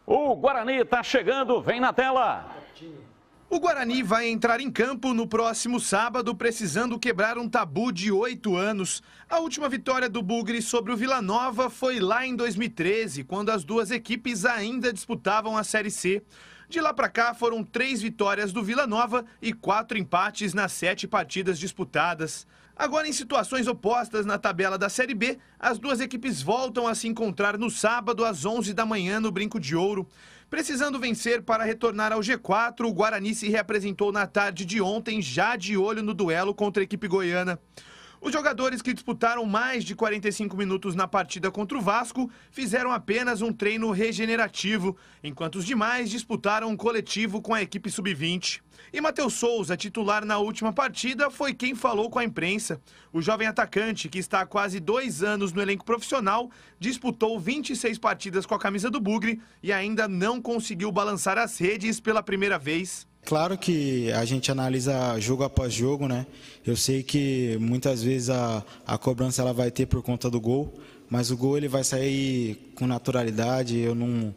O Guarani está chegando, vem na tela. O Guarani vai entrar em campo no próximo sábado, precisando quebrar um tabu de 8 anos. A última vitória do Bugre sobre o Vila Nova foi lá em 2013, quando as duas equipes ainda disputavam a Série C. De lá para cá foram 3 vitórias do Vila Nova e 4 empates nas 7 partidas disputadas. Agora, em situações opostas na tabela da Série B, as duas equipes voltam a se encontrar no sábado às 11 da manhã no Brinco de Ouro. Precisando vencer para retornar ao G4, o Guarani se reapresentou na tarde de ontem, já de olho no duelo contra a equipe goiana. Os jogadores que disputaram mais de 45 minutos na partida contra o Vasco fizeram apenas um treino regenerativo, enquanto os demais disputaram um coletivo com a equipe sub-20. E Matheus Souza, titular na última partida, foi quem falou com a imprensa. O jovem atacante, que está há quase 2 anos no elenco profissional, disputou 26 partidas com a camisa do Bugre e ainda não conseguiu balançar as redes pela primeira vez. Claro que a gente analisa jogo após jogo, né? Eu sei que muitas vezes a cobrança ela vai ter por conta do gol, mas o gol ele vai sair com naturalidade. Eu não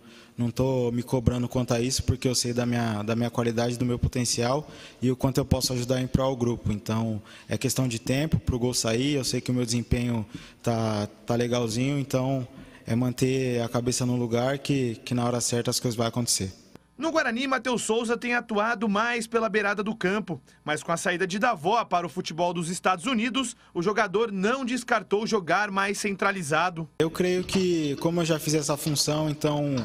estou me cobrando quanto a isso, porque eu sei da minha qualidade, do meu potencial e o quanto eu posso ajudar em prol do grupo. Então, é questão de tempo para o gol sair. Eu sei que o meu desempenho tá legalzinho, então é manter a cabeça no lugar que na hora certa as coisas vão acontecer. No Guarani, Matheus Souza tem atuado mais pela beirada do campo, mas com a saída de Davó para o futebol dos Estados Unidos, o jogador não descartou jogar mais centralizado. Eu creio que, como eu já fiz essa função, então,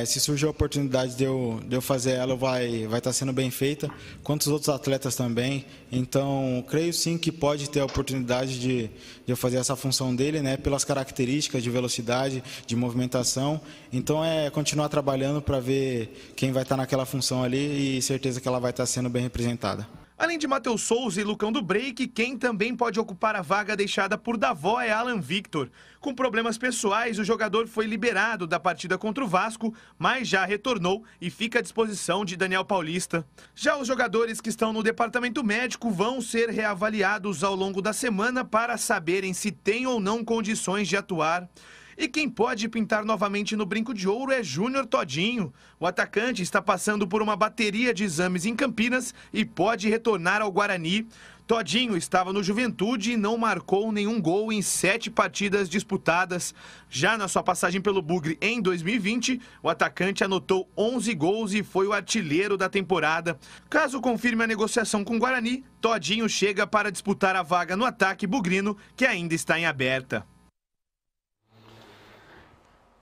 se surgir a oportunidade de eu fazer ela, vai estar sendo bem feita, quanto os outros atletas também. Então, creio sim que pode ter a oportunidade de eu fazer essa função dele, né, pelas características de velocidade, de movimentação. Então, é continuar trabalhando para ver quem vai estar naquela função ali e certeza que ela vai estar sendo bem representada. Além de Matheus Souza e Lucão do Break, quem também pode ocupar a vaga deixada por Davó é Alan Victor. Com problemas pessoais, o jogador foi liberado da partida contra o Vasco, mas já retornou e fica à disposição de Daniel Paulista. Já os jogadores que estão no departamento médico vão ser reavaliados ao longo da semana para saberem se têm ou não condições de atuar. E quem pode pintar novamente no Brinco de Ouro é Júnior Todinho. O atacante está passando por uma bateria de exames em Campinas e pode retornar ao Guarani. Todinho estava no Juventude e não marcou nenhum gol em 7 partidas disputadas. Já na sua passagem pelo Bugre em 2020, o atacante anotou 11 gols e foi o artilheiro da temporada. Caso confirme a negociação com o Guarani, Todinho chega para disputar a vaga no ataque bugrino, que ainda está em aberta.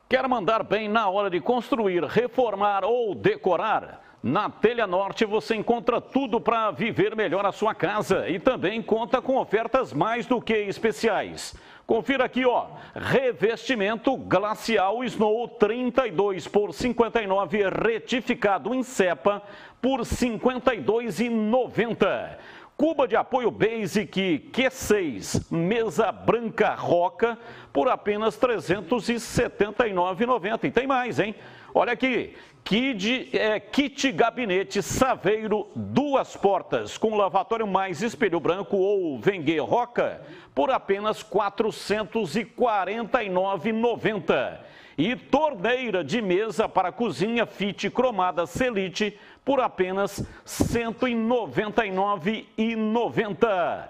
Quer mandar bem na hora de construir, reformar ou decorar? Na Telha Norte você encontra tudo para viver melhor a sua casa e também conta com ofertas mais do que especiais. Confira aqui, ó, revestimento Glacial Snow 32 por 59 retificado em cepa por R$ 52,90. Cuba de apoio Basic Q6, mesa branca Roca, por apenas R$ 379,90. E tem mais, hein? Olha aqui, kit gabinete Saveiro, 2 portas, com lavatório mais espelho branco ou Vengue Roca, por apenas R$ 449,90. E torneira de mesa para cozinha Fit cromada Selite, por apenas R$ 199,90.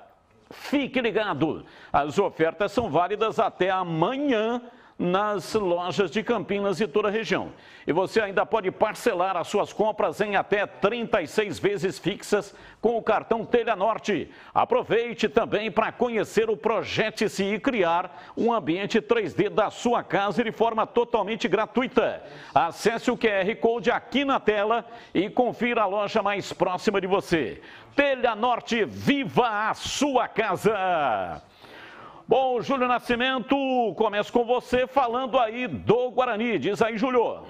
Fique ligado, as ofertas são válidas até amanhã nas lojas de Campinas e toda a região. E você ainda pode parcelar as suas compras em até 36 vezes fixas com o cartão Telha Norte. Aproveite também para conhecer o Projete-se e criar um ambiente 3D da sua casa de forma totalmente gratuita. Acesse o QR Code aqui na tela e confira a loja mais próxima de você. Telha Norte, viva a sua casa! Bom, Júlio Nascimento, começo com você falando aí do Guarani. Diz aí, Júlio.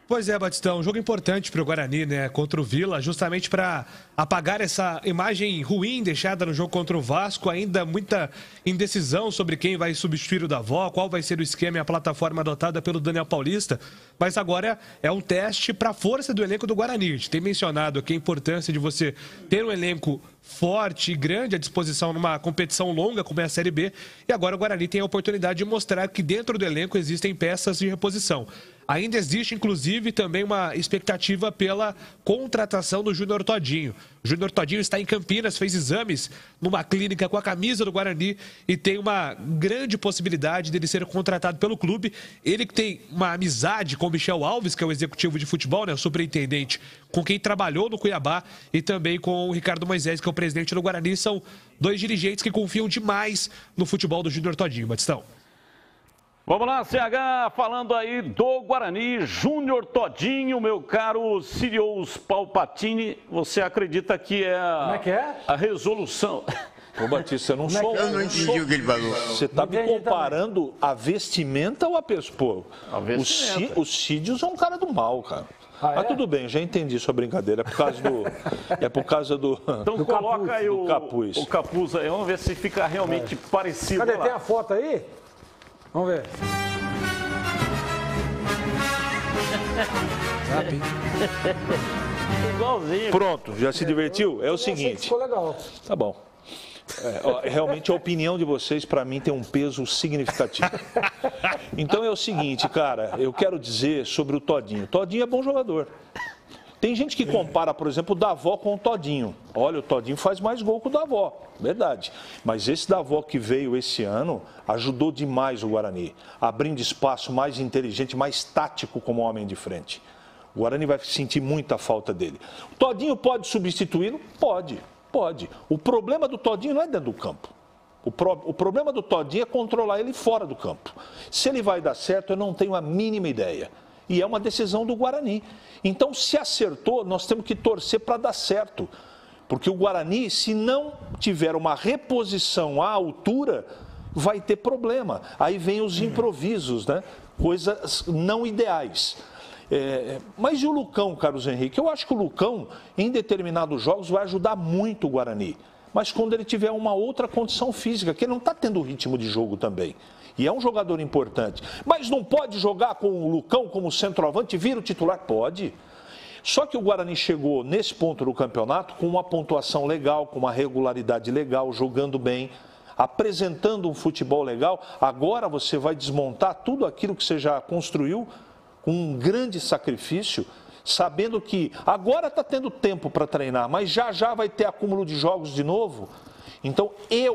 Pois é, Batistão, um jogo importante para o Guarani, né, contra o Vila, justamente para apagar essa imagem ruim deixada no jogo contra o Vasco, ainda muita indecisão sobre quem vai substituir o Davó, qual vai ser o esquema e a plataforma adotada pelo Daniel Paulista, mas agora é um teste para a força do elenco do Guarani. A gente tem mencionado aqui a importância de você ter um elenco forte e grande à disposição numa competição longa como é a Série B, e agora o Guarani tem a oportunidade de mostrar que dentro do elenco existem peças de reposição. Ainda existe, inclusive, também uma expectativa pela contratação do Júnior Todinho. O Júnior Todinho está em Campinas, fez exames numa clínica com a camisa do Guarani e tem uma grande possibilidade dele ser contratado pelo clube. Ele que tem uma amizade com o Michel Alves, que é o executivo de futebol, né, o superintendente, com quem trabalhou no Cuiabá, e também com o Ricardo Moisés, que é o presidente do Guarani. São dois dirigentes que confiam demais no futebol do Júnior Todinho. Batistão. Vamos lá, CH, falando aí do Guarani, Júnior Todinho, meu caro Sirius Palpatini, você acredita que é a resolução? Ô Batista, eu não sou... Eu não entendi o que ele falou. Você está me comparando a vestimenta ou a pessoa? Pô, o Sídios é um cara do mal, cara. Mas tudo bem, já entendi sua brincadeira. É por causa do Então do coloca capuz. Aí o capuz aí, vamos ver se fica realmente parecido. Cadê? Lá. Tem a foto aí? Vamos ver. Igualzinho. Pronto, já se divertiu? É o seguinte. Ficou legal. Tá bom. Realmente a opinião de vocês, para mim, tem um peso significativo. Então é o seguinte, cara, eu quero dizer sobre o Todinho. Todinho é bom jogador. Tem gente que compara, por exemplo, o Davó com o Todinho. Olha, o Todinho faz mais gol que o Davó, verdade. Mas esse Davó que veio esse ano ajudou demais o Guarani, abrindo espaço mais inteligente, mais tático como homem de frente. O Guarani vai sentir muita falta dele. O Todinho pode substituí-lo? Pode. O problema do Todinho não é dentro do campo. O problema do Todinho é controlar ele fora do campo. Se ele vai dar certo, eu não tenho a mínima ideia. E é uma decisão do Guarani. Então, se acertou, nós temos que torcer para dar certo. Porque o Guarani, se não tiver uma reposição à altura, vai ter problema. Aí vem os improvisos, né? Coisas não ideais. Mas e o Lucão, Carlos Henrique? Eu acho que o Lucão, em determinados jogos, vai ajudar muito o Guarani. Mas quando ele tiver uma outra condição física, que ele não está tendo ritmo de jogo também. E é um jogador importante. Mas não pode jogar com o Lucão como centroavante e vir o titular? Pode. Só que o Guarani chegou nesse ponto do campeonato com uma pontuação legal, com uma regularidade legal, jogando bem, apresentando um futebol legal. Agora você vai desmontar tudo aquilo que você já construiu com um grande sacrifício, sabendo que agora está tendo tempo para treinar, mas já vai ter acúmulo de jogos de novo. Então,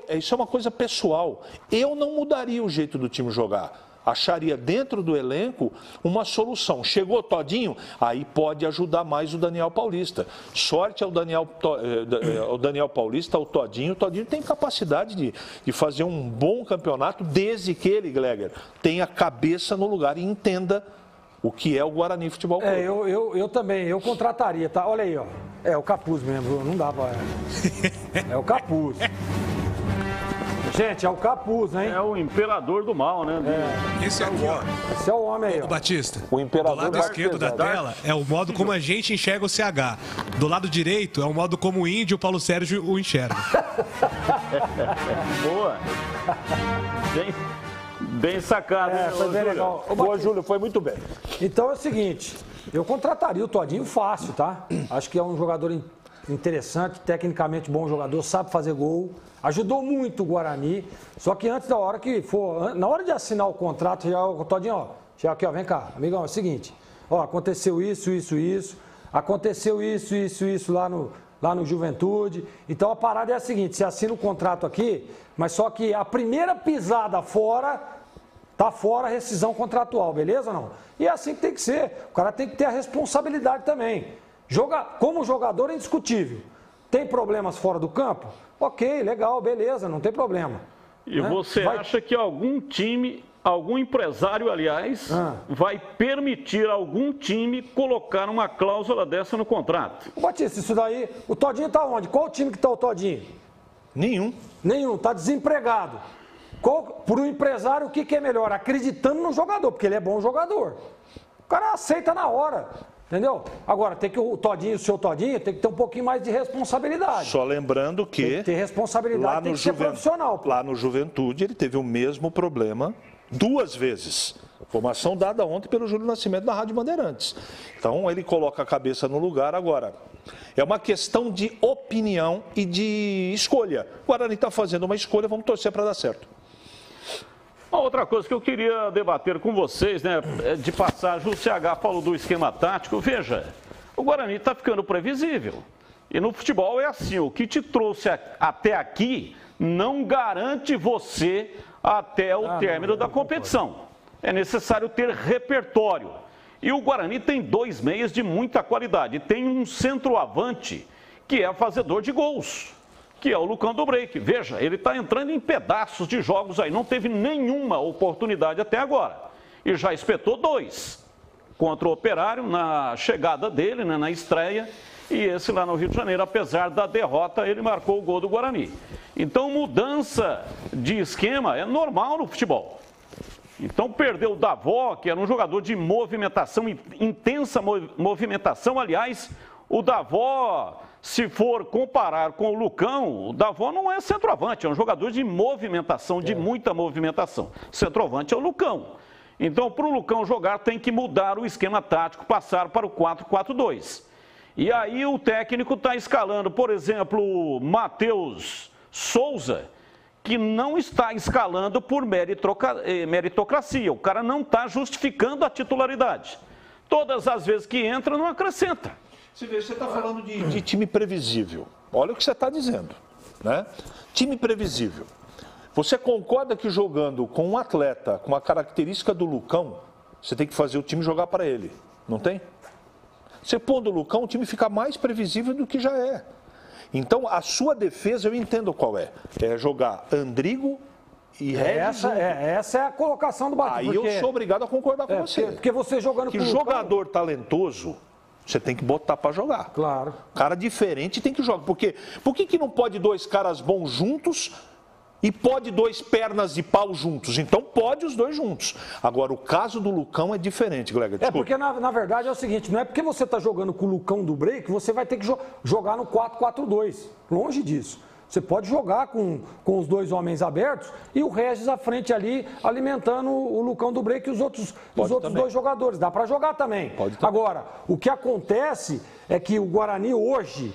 isso é uma coisa pessoal. Eu não mudaria o jeito do time jogar. Acharia dentro do elenco uma solução. Chegou Todinho, aí pode ajudar mais o Daniel Paulista. Sorte ao Daniel Paulista, ao Todinho. O Todinho tem capacidade de fazer um bom campeonato, desde que ele, Gleger, tenha a cabeça no lugar e entenda o que é o Guarani Futebol Clube. Eu também, eu contrataria, tá? Olha aí, ó. É o capuz mesmo, não dá pra... É o capuz. Gente, é o capuz, hein? É o imperador do mal, né? Esse aqui, ó. Esse é o homem aí, ó. Ô, Batista, o imperador do lado esquerdo da tela é o modo como a gente enxerga o CH. Do lado direito é o modo como o índio, o Paulo Sérgio, o enxerga. Boa. Bem sacado, hein, foi bem legal. Boa, Júlio, foi muito bem. Então é o seguinte, eu contrataria o Todinho fácil, tá? Acho que é um jogador interessante, tecnicamente bom jogador, sabe fazer gol, ajudou muito o Guarani, só que antes da hora que for, na hora de assinar o contrato, já o Todinho, ó, já aqui, ó, vem cá, amigão, é o seguinte, ó, aconteceu isso, aconteceu isso lá no Juventude, então a parada é a seguinte, você assina o contrato aqui, mas só que a primeira pisada fora, tá fora a rescisão contratual, beleza ou não? E é assim que tem que ser, o cara tem que ter a responsabilidade também. Como jogador é indiscutível. Tem problemas fora do campo? Ok, legal, beleza, não tem problema. E você acha que algum time, algum empresário, aliás, vai permitir algum time colocar uma cláusula dessa no contrato? Batista, isso daí, o Todinho tá onde? Qual time que tá o Todinho? Nenhum, tá desempregado. Para o empresário, o que é melhor? Acreditando no jogador, porque ele é bom jogador. O cara aceita na hora. Entendeu? Agora, tem que o seu Todinho, tem que ter um pouquinho mais de responsabilidade. Só lembrando que... Tem que ter responsabilidade, tem que ser profissional. Lá no Juventude, ele teve o mesmo problema 2 vezes. Informação dada ontem pelo Júlio Nascimento na Rádio Bandeirantes. Então, ele coloca a cabeça no lugar. Agora, é uma questão de opinião e de escolha. O Guarani está fazendo uma escolha, vamos torcer para dar certo. Uma outra coisa que eu queria debater com vocês, né, de passagem, o CH falou do esquema tático. Veja, o Guarani está ficando previsível. E no futebol é assim, o que te trouxe até aqui não garante você até o término da competição. É necessário ter repertório. E o Guarani tem 2 meias de muita qualidade. Tem um centroavante que é fazedor de gols, que é o Lucão do Break. Veja, ele está entrando em pedaços de jogos aí. Não teve nenhuma oportunidade até agora. E já espetou 2 contra o Operário na chegada dele, né, na estreia. E esse lá no Rio de Janeiro, apesar da derrota, ele marcou o gol do Guarani. Então, mudança de esquema é normal no futebol. Então, perdeu o Davó, que era um jogador de movimentação, intensa movimentação. Aliás, o Davó, se for comparar com o Lucão, o Davó não é centroavante, é um jogador de movimentação, de muita movimentação. Centroavante é o Lucão. Então, para o Lucão jogar, tem que mudar o esquema tático, passar para o 4-4-2. E aí o técnico está escalando, por exemplo, o Matheus Souza, que não está escalando por meritocracia. O cara não está justificando a titularidade. Todas as vezes que entra, não acrescenta. Você está falando de time previsível. Olha o que você está dizendo, né? Time previsível. Você concorda que jogando com um atleta com a característica do Lucão, você tem que fazer o time jogar para ele, não tem? Você pondo o Lucão, o time fica mais previsível do que já é. Então, a sua defesa, eu entendo qual é. É jogar Andrigo e Regis. Essa é a colocação do Batista. Aí eu sou obrigado a concordar com você. Porque você jogando que com o jogador talentoso, você tem que botar para jogar. Claro. Cara diferente tem que jogar. Por que não pode 2 caras bons juntos e pode 2 pernas de pau juntos? Então pode os 2 juntos. Agora, o caso do Lucão é diferente, Glega. É porque, na verdade, é o seguinte, não é porque você está jogando com o Lucão do Break que você vai ter que jogar no 4-4-2. Longe disso. Você pode jogar com os 2 homens abertos e o Regis à frente ali, alimentando o Lucão do Break e os outros 2 jogadores. Dá para jogar também. Agora, o que acontece é que o Guarani hoje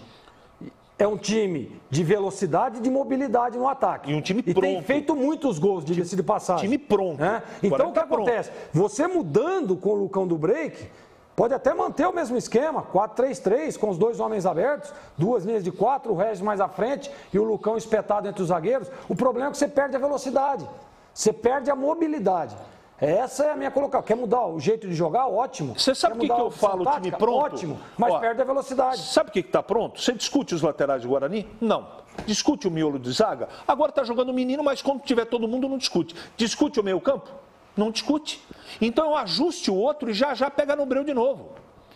é um time de velocidade e de mobilidade no ataque. E um time pronto. E tem feito muitos gols, diga-se de passagem. Time pronto. Né? Então, o que acontece? Você mudando com o Lucão do Break, pode até manter o mesmo esquema, 4-3-3, com os 2 homens abertos, 2 linhas de 4, o Regis mais à frente e o Lucão espetado entre os zagueiros. O problema é que você perde a velocidade, você perde a mobilidade. Essa é a minha colocação. Quer mudar o jeito de jogar? Ótimo. Você sabe o que eu falo, time pronto? Ótimo, mas perde a velocidade. Sabe o que está pronto? Você discute os laterais do Guarani? Não. Discute o miolo de zaga? Agora está jogando o menino, mas quando tiver todo mundo, não discute. Discute o meio campo? Não discute. Então ajuste o outro e já pega no breu de novo.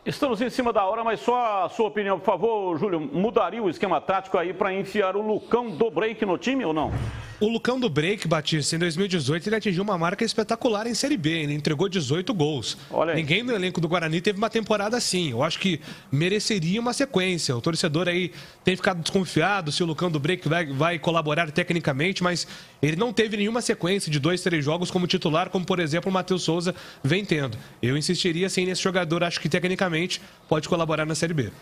Estamos em cima da hora, mas só a sua opinião, por favor, Júlio. Mudaria o esquema tático aí para enfiar o Lucão do Break no time ou não? O Lucão do Break, Batista, em 2018, ele atingiu uma marca espetacular em Série B. Ele entregou 18 gols. Ninguém no elenco do Guarani teve uma temporada assim. Eu acho que mereceria uma sequência. O torcedor aí tem ficado desconfiado se o Lucão do Break vai colaborar tecnicamente, mas ele não teve nenhuma sequência de 2, 3 jogos como titular, como, por exemplo, o Matheus Souza vem tendo. Eu insistiria, sim, nesse jogador. Acho que, tecnicamente, pode colaborar na Série B.